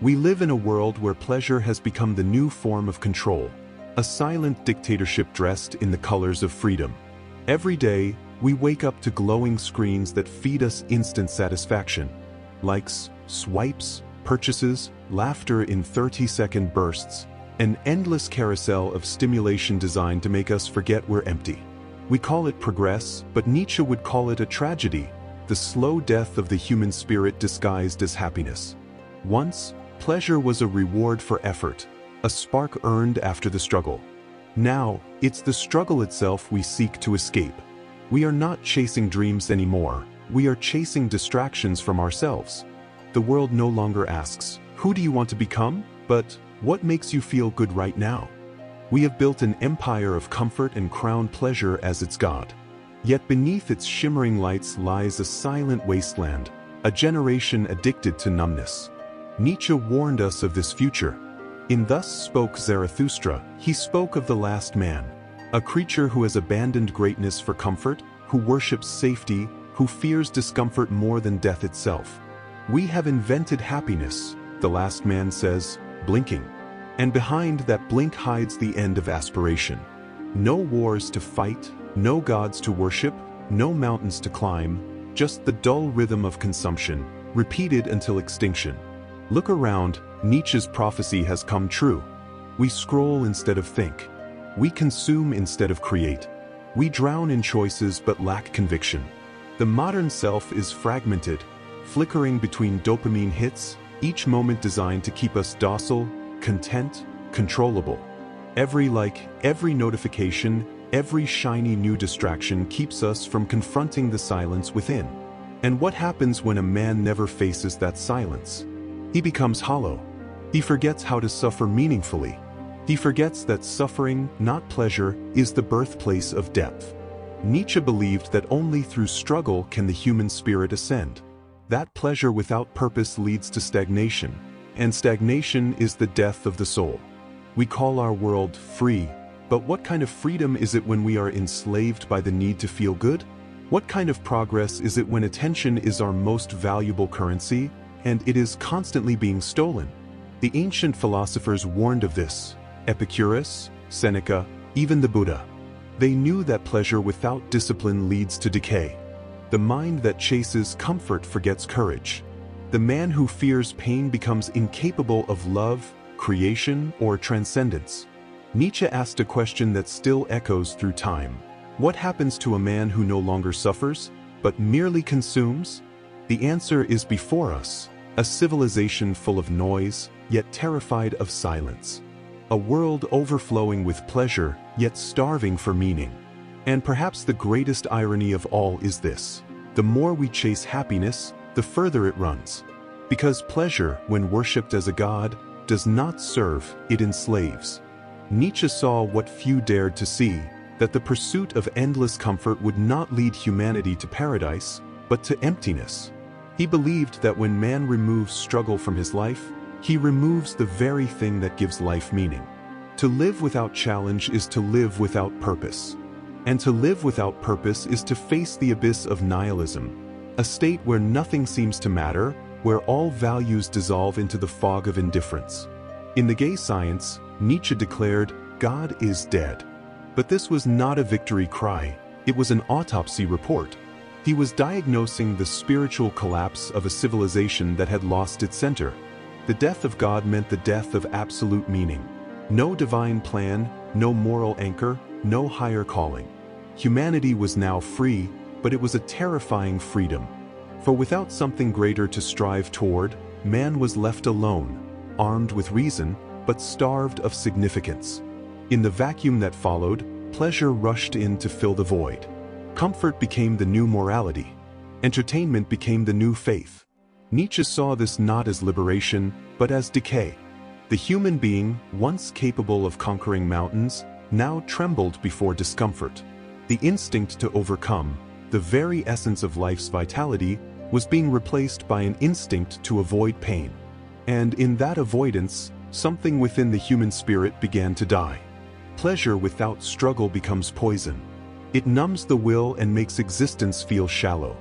We live in a world where pleasure has become the new form of control, a silent dictatorship dressed in the colors of freedom. Every day, we wake up to glowing screens that feed us instant satisfaction. Likes, swipes, purchases, laughter in 30-second bursts, an endless carousel of stimulation designed to make us forget we're empty. We call it progress, but Nietzsche would call it a tragedy, the slow death of the human spirit disguised as happiness. Once, pleasure was a reward for effort, a spark earned after the struggle. Now, it's the struggle itself we seek to escape. We are not chasing dreams anymore, we are chasing distractions from ourselves. The world no longer asks, "Who do you want to become?" but, "What makes you feel good right now?" We have built an empire of comfort and crowned pleasure as its god. Yet beneath its shimmering lights lies a silent wasteland, a generation addicted to numbness. Nietzsche warned us of this future. In Thus Spoke Zarathustra, he spoke of the last man, a creature who has abandoned greatness for comfort, who worships safety, who fears discomfort more than death itself. We have invented happiness, the last man says, blinking. And behind that blink hides the end of aspiration. No wars to fight, no gods to worship, no mountains to climb, just the dull rhythm of consumption, repeated until extinction. Look around, Nietzsche's prophecy has come true. We scroll instead of think. We consume instead of create. We drown in choices but lack conviction. The modern self is fragmented, flickering between dopamine hits, each moment designed to keep us docile, content, controllable. Every like, every notification, every shiny new distraction keeps us from confronting the silence within. And what happens when a man never faces that silence? He becomes hollow. He forgets how to suffer meaningfully. He forgets that suffering, not pleasure, is the birthplace of depth. Nietzsche believed that only through struggle can the human spirit ascend. That pleasure without purpose leads to stagnation, and stagnation is the death of the soul. We call our world free, but what kind of freedom is it when we are enslaved by the need to feel good? What kind of progress is it when attention is our most valuable currency, and it is constantly being stolen? The ancient philosophers warned of this. Epicurus, Seneca, even the Buddha. They knew that pleasure without discipline leads to decay. The mind that chases comfort forgets courage. The man who fears pain becomes incapable of love, creation, or transcendence. Nietzsche asked a question that still echoes through time. What happens to a man who no longer suffers, but merely consumes? The answer is before us, a civilization full of noise, yet terrified of silence. A world overflowing with pleasure, yet starving for meaning. And perhaps the greatest irony of all is this: the more we chase happiness, the further it runs. Because pleasure, when worshipped as a god, does not serve, it enslaves. Nietzsche saw what few dared to see, that the pursuit of endless comfort would not lead humanity to paradise, but to emptiness. He believed that when man removes struggle from his life, he removes the very thing that gives life meaning. To live without challenge is to live without purpose. And to live without purpose is to face the abyss of nihilism, a state where nothing seems to matter, where all values dissolve into the fog of indifference. In The Gay Science, Nietzsche declared, "God is dead." But this was not a victory cry, it was an autopsy report. He was diagnosing the spiritual collapse of a civilization that had lost its center. The death of God meant the death of absolute meaning. No divine plan, no moral anchor, no higher calling. Humanity was now free, but it was a terrifying freedom. For without something greater to strive toward, man was left alone, armed with reason, but starved of significance. In the vacuum that followed, pleasure rushed in to fill the void. Comfort became the new morality. Entertainment became the new faith. Nietzsche saw this not as liberation, but as decay. The human being, once capable of conquering mountains, now trembled before discomfort. The instinct to overcome, the very essence of life's vitality, was being replaced by an instinct to avoid pain. And in that avoidance, something within the human spirit began to die. Pleasure without struggle becomes poison. It numbs the will and makes existence feel shallow.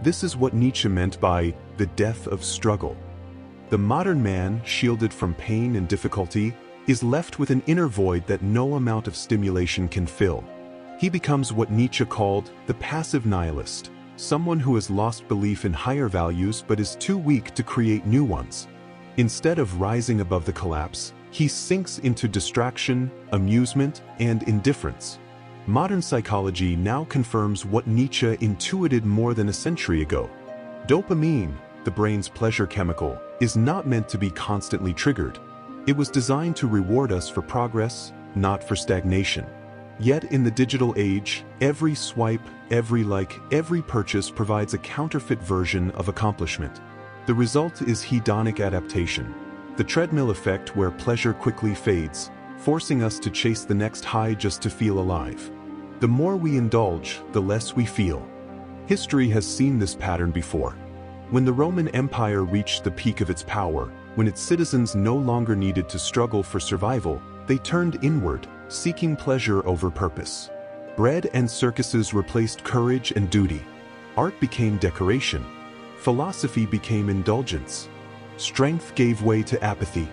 This is what Nietzsche meant by the death of struggle. The modern man, shielded from pain and difficulty, is left with an inner void that no amount of stimulation can fill. He becomes what Nietzsche called the passive nihilist, someone who has lost belief in higher values but is too weak to create new ones. Instead of rising above the collapse, he sinks into distraction, amusement, and indifference. Modern psychology now confirms what Nietzsche intuited more than a century ago. Dopamine, the brain's pleasure chemical, is not meant to be constantly triggered. It was designed to reward us for progress, not for stagnation. Yet in the digital age, every swipe, every like, every purchase provides a counterfeit version of accomplishment. The result is hedonic adaptation, the treadmill effect where pleasure quickly fades, forcing us to chase the next high just to feel alive. The more we indulge, the less we feel. History has seen this pattern before. When the Roman Empire reached the peak of its power, when its citizens no longer needed to struggle for survival, they turned inward, seeking pleasure over purpose. Bread and circuses replaced courage and duty. Art became decoration. Philosophy became indulgence. Strength gave way to apathy.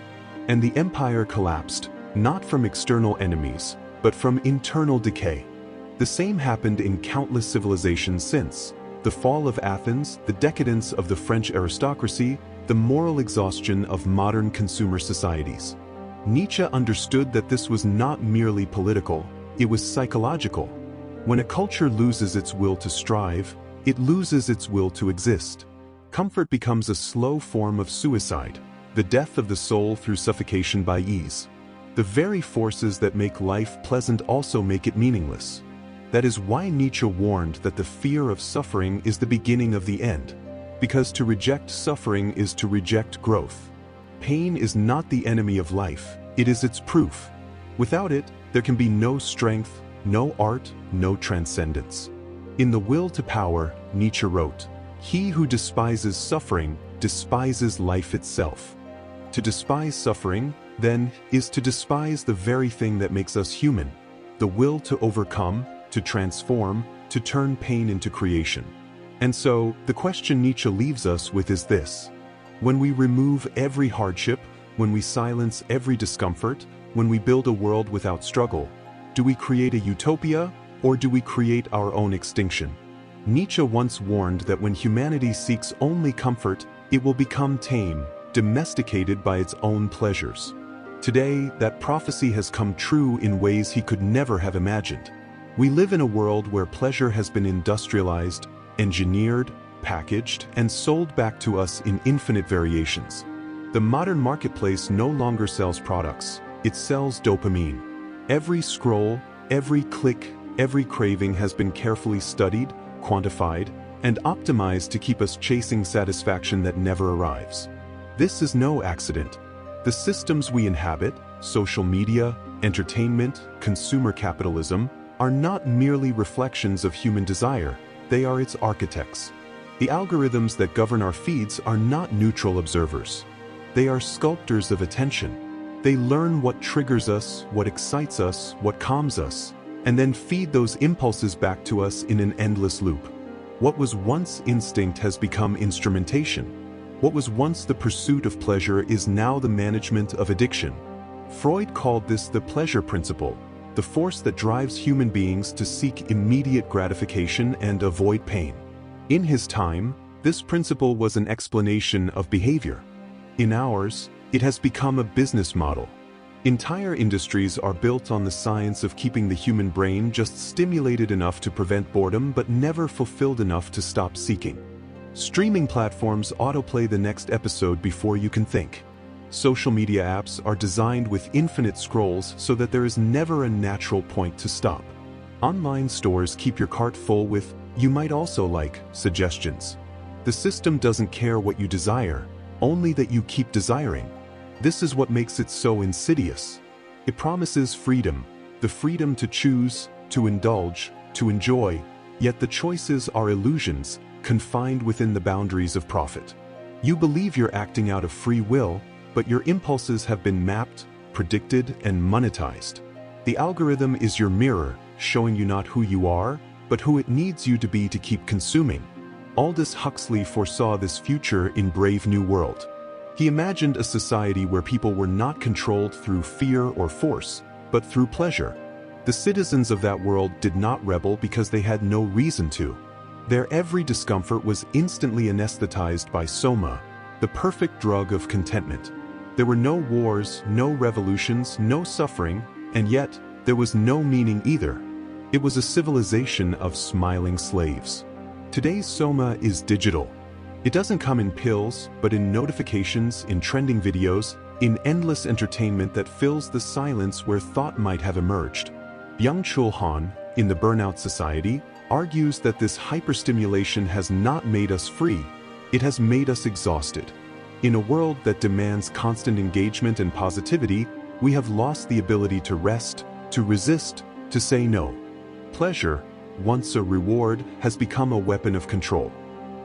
And the empire collapsed, not from external enemies, but from internal decay. The same happened in countless civilizations since: the fall of Athens, the decadence of the French aristocracy, the moral exhaustion of modern consumer societies. Nietzsche understood that this was not merely political, it was psychological. When a culture loses its will to strive, it loses its will to exist. Comfort becomes a slow form of suicide, the death of the soul through suffocation by ease. The very forces that make life pleasant also make it meaningless. That is why Nietzsche warned that the fear of suffering is the beginning of the end, because to reject suffering is to reject growth. Pain is not the enemy of life, it is its proof. Without it, there can be no strength, no art, no transcendence. In The Will to Power, Nietzsche wrote, "He who despises suffering despises life itself." To despise suffering, then, is to despise the very thing that makes us human, the will to overcome, to transform, to turn pain into creation. And so, the question Nietzsche leaves us with is this: when we remove every hardship, when we silence every discomfort, when we build a world without struggle, do we create a utopia, or do we create our own extinction? Nietzsche once warned that when humanity seeks only comfort, it will become tame, domesticated by its own pleasures. Today, that prophecy has come true in ways he could never have imagined. We live in a world where pleasure has been industrialized, engineered, packaged, and sold back to us in infinite variations. The modern marketplace no longer sells products, it sells dopamine. Every scroll, every click, every craving has been carefully studied, quantified, and optimized to keep us chasing satisfaction that never arrives. This is no accident. The systems we inhabit, social media, entertainment, consumer capitalism, are not merely reflections of human desire, they are its architects. The algorithms that govern our feeds are not neutral observers. They are sculptors of attention. They learn what triggers us, what excites us, what calms us, and then feed those impulses back to us in an endless loop. What was once instinct has become instrumentation. What was once the pursuit of pleasure is now the management of addiction. Freud called this the pleasure principle, the force that drives human beings to seek immediate gratification and avoid pain. In his time, this principle was an explanation of behavior. In ours, it has become a business model. Entire industries are built on the science of keeping the human brain just stimulated enough to prevent boredom but never fulfilled enough to stop seeking. Streaming platforms autoplay the next episode before you can think. Social media apps are designed with infinite scrolls so that there is never a natural point to stop. Online stores keep your cart full with "you might also like" suggestions. The system doesn't care what you desire, only that you keep desiring. This is what makes it so insidious. It promises freedom, the freedom to choose, to indulge, to enjoy, yet the choices are illusions, confined within the boundaries of profit. You believe you're acting out of free will, but your impulses have been mapped, predicted, and monetized. The algorithm is your mirror, showing you not who you are, but who it needs you to be to keep consuming. Aldous Huxley foresaw this future in Brave New World. He imagined a society where people were not controlled through fear or force, but through pleasure. The citizens of that world did not rebel because they had no reason to. Their every discomfort was instantly anesthetized by soma, the perfect drug of contentment. There were no wars, no revolutions, no suffering, and yet there was no meaning either. It was a civilization of smiling slaves. Today's soma is digital. It doesn't come in pills, but in notifications, in trending videos, in endless entertainment that fills the silence where thought might have emerged. Byung-Chul Han, in The Burnout Society, argues that this hyperstimulation has not made us free, it has made us exhausted. In a world that demands constant engagement and positivity, we have lost the ability to rest, to resist, to say no. Pleasure, once a reward, has become a weapon of control.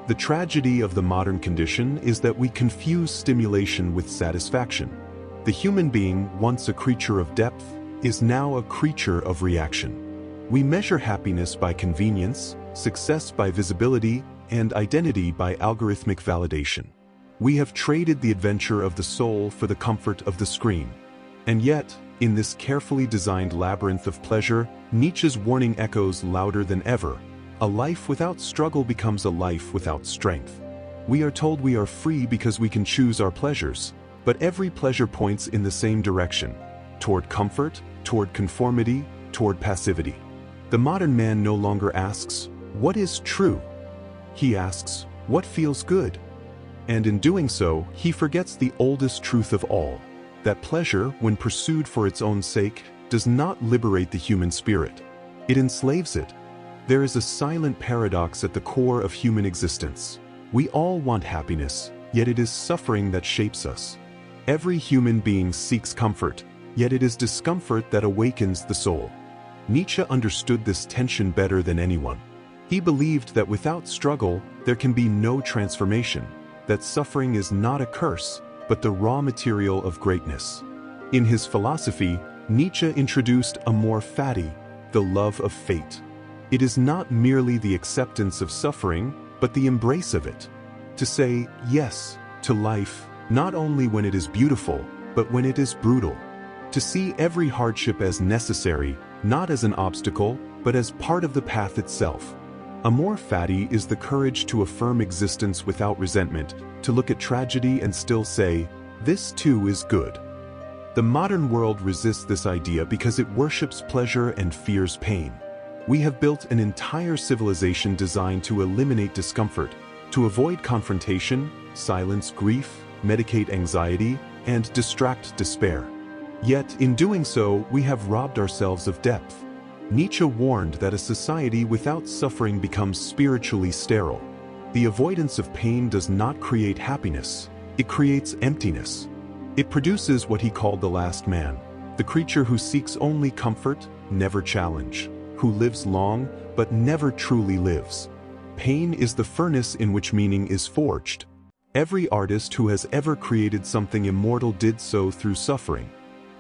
The tragedy of the modern condition is that we confuse stimulation with satisfaction. The human being, once a creature of depth, is now a creature of reaction. We measure happiness by convenience, success by visibility, and identity by algorithmic validation. We have traded the adventure of the soul for the comfort of the screen. And yet, in this carefully designed labyrinth of pleasure, Nietzsche's warning echoes louder than ever. A life without struggle becomes a life without strength. We are told we are free because we can choose our pleasures, but every pleasure points in the same direction, toward comfort, toward conformity, toward passivity. The modern man no longer asks, "What is true?" He asks, "What feels good?" And in doing so, he forgets the oldest truth of all, that pleasure, when pursued for its own sake, does not liberate the human spirit. It enslaves it. There is a silent paradox at the core of human existence. We all want happiness, yet it is suffering that shapes us. Every human being seeks comfort, yet it is discomfort that awakens the soul. Nietzsche understood this tension better than anyone. He believed that without struggle, there can be no transformation, that suffering is not a curse, but the raw material of greatness. In his philosophy, Nietzsche introduced a more fatty, the love of fate. It is not merely the acceptance of suffering, but the embrace of it. To say yes to life, not only when it is beautiful, but when it is brutal. To see every hardship as necessary, not as an obstacle, but as part of the path itself. Amor fati is the courage to affirm existence without resentment, to look at tragedy and still say, "This too is good." The modern world resists this idea because it worships pleasure and fears pain. We have built an entire civilization designed to eliminate discomfort, to avoid confrontation, silence grief, medicate anxiety, and distract despair. Yet, in doing so, we have robbed ourselves of depth. Nietzsche warned that a society without suffering becomes spiritually sterile. The avoidance of pain does not create happiness, it creates emptiness. It produces what he called the last man, the creature who seeks only comfort, never challenge, who lives long, but never truly lives. Pain is the furnace in which meaning is forged. Every artist who has ever created something immortal did so through suffering.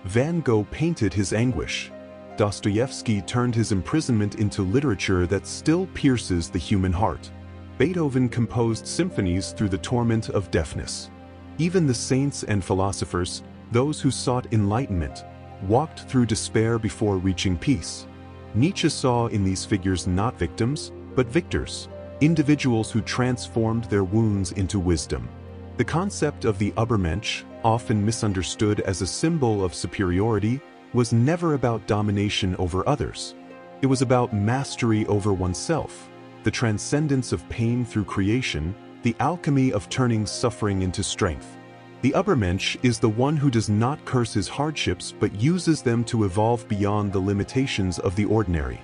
Van Gogh painted his anguish. Dostoevsky turned his imprisonment into literature that still pierces the human heart. Beethoven composed symphonies through the torment of deafness. Even the saints and philosophers, those who sought enlightenment, walked through despair before reaching peace. Nietzsche saw in these figures not victims, but victors, individuals who transformed their wounds into wisdom. The concept of the Übermensch, often misunderstood as a symbol of superiority, was never about domination over others. It was about mastery over oneself, the transcendence of pain through creation, the alchemy of turning suffering into strength. The Übermensch is the one who does not curse his hardships but uses them to evolve beyond the limitations of the ordinary.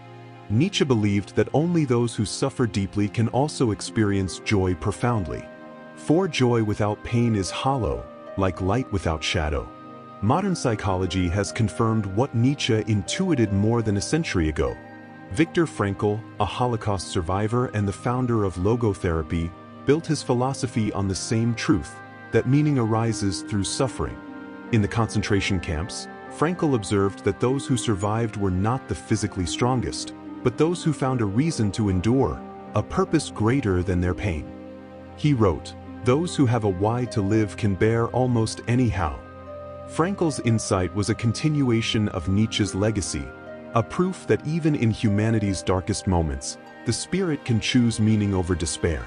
Nietzsche believed that only those who suffer deeply can also experience joy profoundly. For joy without pain is hollow, like light without shadow. Modern psychology has confirmed what Nietzsche intuited more than a century ago. Viktor Frankl, a Holocaust survivor and the founder of logotherapy, built his philosophy on the same truth, that meaning arises through suffering. In the concentration camps, Frankl observed that those who survived were not the physically strongest, but those who found a reason to endure, a purpose greater than their pain. He wrote, Those who have a why to live can bear almost anyhow. Frankl's insight was a continuation of Nietzsche's legacy, a proof that even in humanity's darkest moments, the spirit can choose meaning over despair.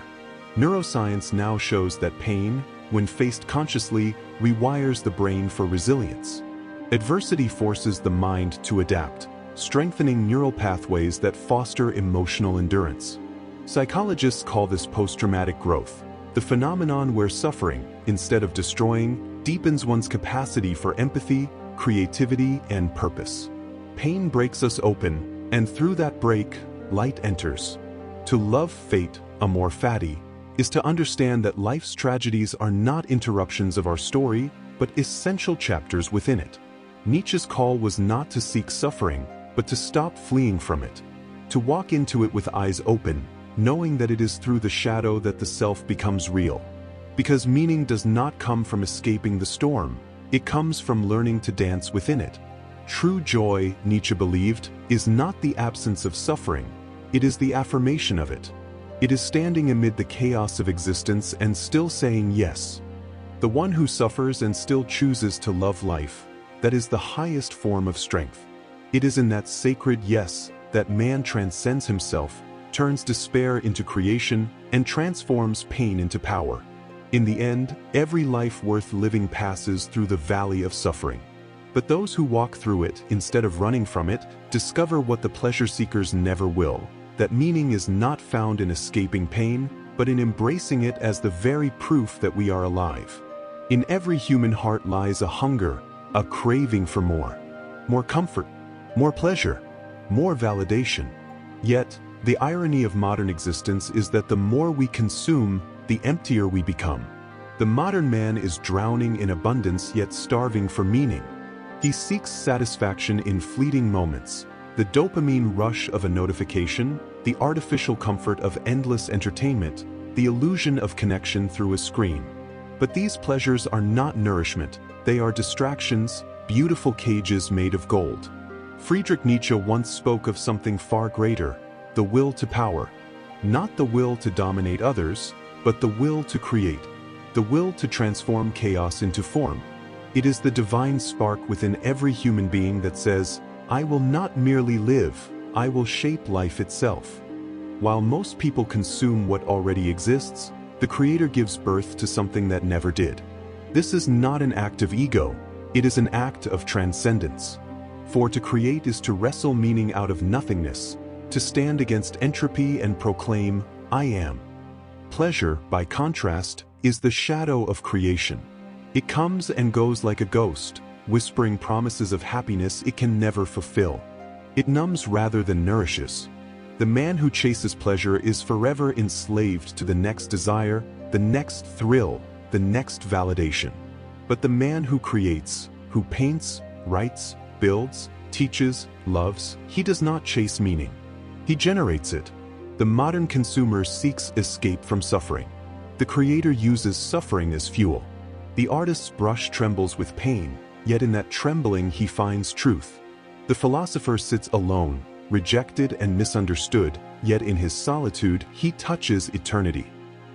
Neuroscience now shows that pain, when faced consciously, rewires the brain for resilience. Adversity forces the mind to adapt, strengthening neural pathways that foster emotional endurance. Psychologists call this post-traumatic growth, the phenomenon where suffering, instead of destroying, deepens one's capacity for empathy, creativity, and purpose. Pain breaks us open, and through that break, light enters. To love fate, amor fati, is to understand that life's tragedies are not interruptions of our story, but essential chapters within it. Nietzsche's call was not to seek suffering, but to stop fleeing from it. To walk into it with eyes open, knowing that it is through the shadow that the self becomes real. Because meaning does not come from escaping the storm, it comes from learning to dance within it. True joy, Nietzsche believed, is not the absence of suffering, it is the affirmation of it. It is standing amid the chaos of existence and still saying yes. The one who suffers and still chooses to love life, that is the highest form of strength. It is in that sacred yes that man transcends himself, turns despair into creation, and transforms pain into power. In the end, every life worth living passes through the valley of suffering. But those who walk through it, instead of running from it, discover what the pleasure seekers never will, that meaning is not found in escaping pain, but in embracing it as the very proof that we are alive. In every human heart lies a hunger, a craving for more. More comfort, more pleasure, more validation. Yet, the irony of modern existence is that the more we consume, the emptier we become. The modern man is drowning in abundance yet starving for meaning. He seeks satisfaction in fleeting moments, the dopamine rush of a notification, the artificial comfort of endless entertainment, the illusion of connection through a screen. But these pleasures are not nourishment, they are distractions, beautiful cages made of gold. Friedrich Nietzsche once spoke of something far greater, the will to power. Not the will to dominate others, but the will to create, the will to transform chaos into form. It is the divine spark within every human being that says, I will not merely live, I will shape life itself. While most people consume what already exists, the Creator gives birth to something that never did. This is not an act of ego, it is an act of transcendence. For to create is to wrestle meaning out of nothingness, to stand against entropy and proclaim, I am. Pleasure, by contrast, is the shadow of creation. It comes and goes like a ghost, whispering promises of happiness it can never fulfill. It numbs rather than nourishes. The man who chases pleasure is forever enslaved to the next desire, the next thrill, the next validation. But the man who creates, who paints, writes, builds, teaches, loves, he does not chase meaning. He generates it. The modern consumer seeks escape from suffering. The Creator uses suffering as fuel. The artist's brush trembles with pain, yet in that trembling he finds truth. The philosopher sits alone, rejected and misunderstood, yet in his solitude he touches eternity.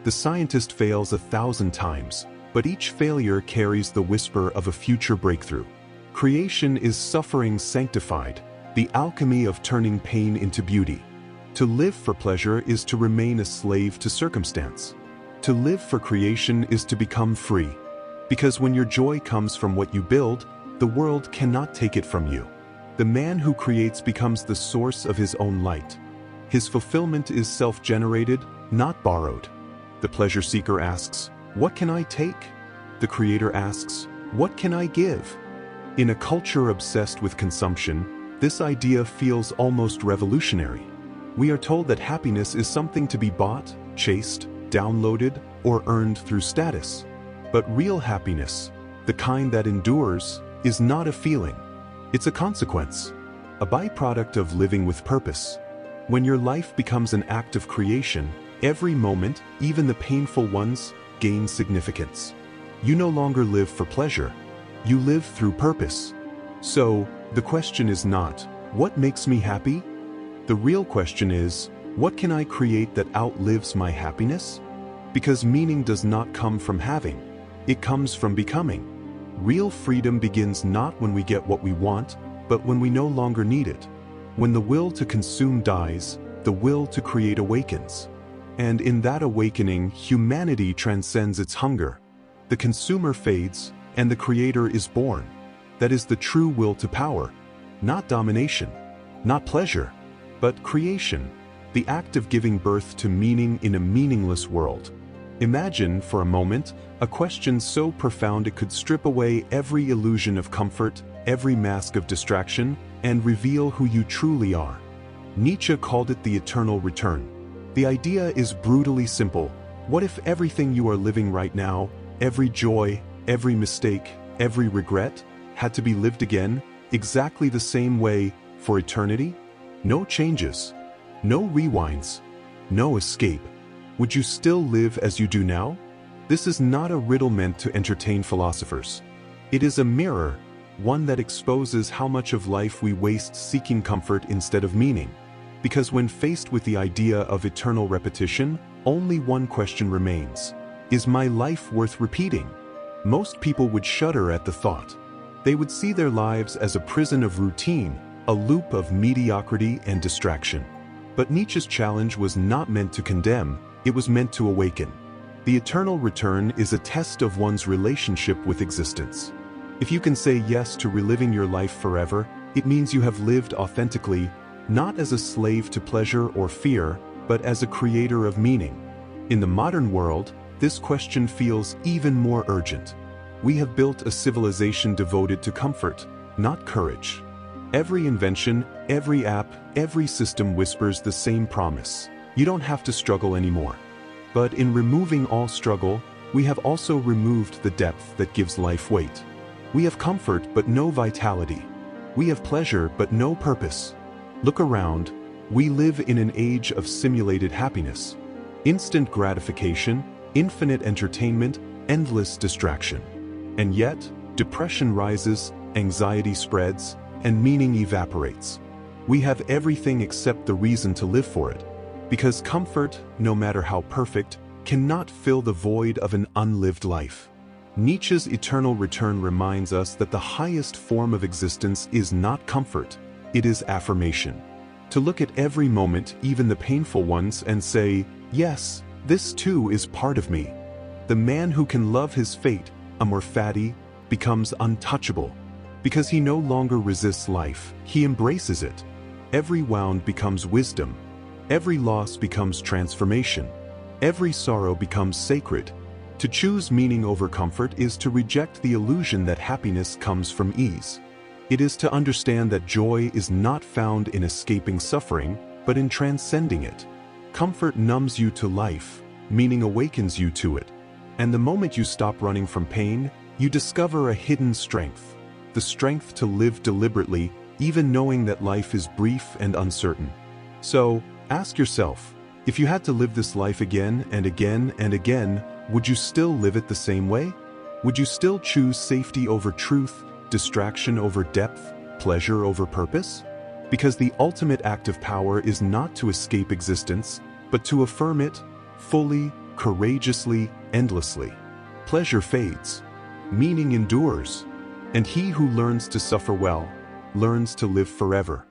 The scientist fails 1,000 times, but each failure carries the whisper of a future breakthrough. Creation is suffering sanctified, the alchemy of turning pain into beauty. To live for pleasure is to remain a slave to circumstance. To live for creation is to become free. Because when your joy comes from what you build, the world cannot take it from you. The man who creates becomes the source of his own light. His fulfillment is self-generated, not borrowed. The pleasure seeker asks, what can I take? The Creator asks, what can I give? In a culture obsessed with consumption, this idea feels almost revolutionary. We are told that happiness is something to be bought, chased, downloaded, or earned through status. But real happiness, the kind that endures, is not a feeling. It's a consequence, a byproduct of living with purpose. When your life becomes an act of creation, every moment, even the painful ones, gains significance. You no longer live for pleasure. You live through purpose. So, the question is not, what makes me happy? The real question is, what can I create that outlives my happiness? Because meaning does not come from having, it comes from becoming. Real freedom begins not when we get what we want, but when we no longer need it. When the will to consume dies, the will to create awakens. And in that awakening, humanity transcends its hunger. The consumer fades, and the creator is born. That is the true will to power. Not domination, not pleasure, but creation. The act of giving birth to meaning in a meaningless world. Imagine, for a moment, a question so profound it could strip away every illusion of comfort, every mask of distraction, and reveal who you truly are. Nietzsche called it the eternal return. The idea is brutally simple. What if everything you are living right now, every joy, every mistake, every regret, had to be lived again, exactly the same way, for eternity? No changes, no rewinds, no escape. Would you still live as you do now? This is not a riddle meant to entertain philosophers. It is a mirror, one that exposes how much of life we waste seeking comfort instead of meaning. Because when faced with the idea of eternal repetition, only one question remains. Is my life worth repeating? Most people would shudder at the thought. They would see their lives as a prison of routine, a loop of mediocrity and distraction. But Nietzsche's challenge was not meant to condemn, it was meant to awaken. The eternal return is a test of one's relationship with existence. If you can say yes to reliving your life forever, it means you have lived authentically, not as a slave to pleasure or fear, but as a creator of meaning. In the modern world, this question feels even more urgent. We have built a civilization devoted to comfort, not courage. Every invention, every app, every system whispers the same promise. You don't have to struggle anymore. But in removing all struggle, we have also removed the depth that gives life weight. We have comfort but no vitality. We have pleasure but no purpose. Look around, we live in an age of simulated happiness. Instant gratification, infinite entertainment, endless distraction. And yet, depression rises, anxiety spreads, and meaning evaporates. We have everything except the reason to live for it. Because comfort, no matter how perfect, cannot fill the void of an unlived life. Nietzsche's eternal return reminds us that the highest form of existence is not comfort, it is affirmation. To look at every moment, even the painful ones, and say, yes, this too is part of me. The man who can love his fate, amor fati, becomes untouchable. Because he no longer resists life, he embraces it. Every wound becomes wisdom. Every loss becomes transformation. Every sorrow becomes sacred. To choose meaning over comfort is to reject the illusion that happiness comes from ease. It is to understand that joy is not found in escaping suffering, but in transcending it. Comfort numbs you to life, meaning awakens you to it. And the moment you stop running from pain, you discover a hidden strength. The strength to live deliberately, even knowing that life is brief and uncertain. So, ask yourself, if you had to live this life again and again and again, would you still live it the same way? Would you still choose safety over truth, distraction over depth, pleasure over purpose? Because the ultimate act of power is not to escape existence, but to affirm it, fully, courageously, endlessly. Pleasure fades. Meaning endures. And he who learns to suffer well, learns to live forever.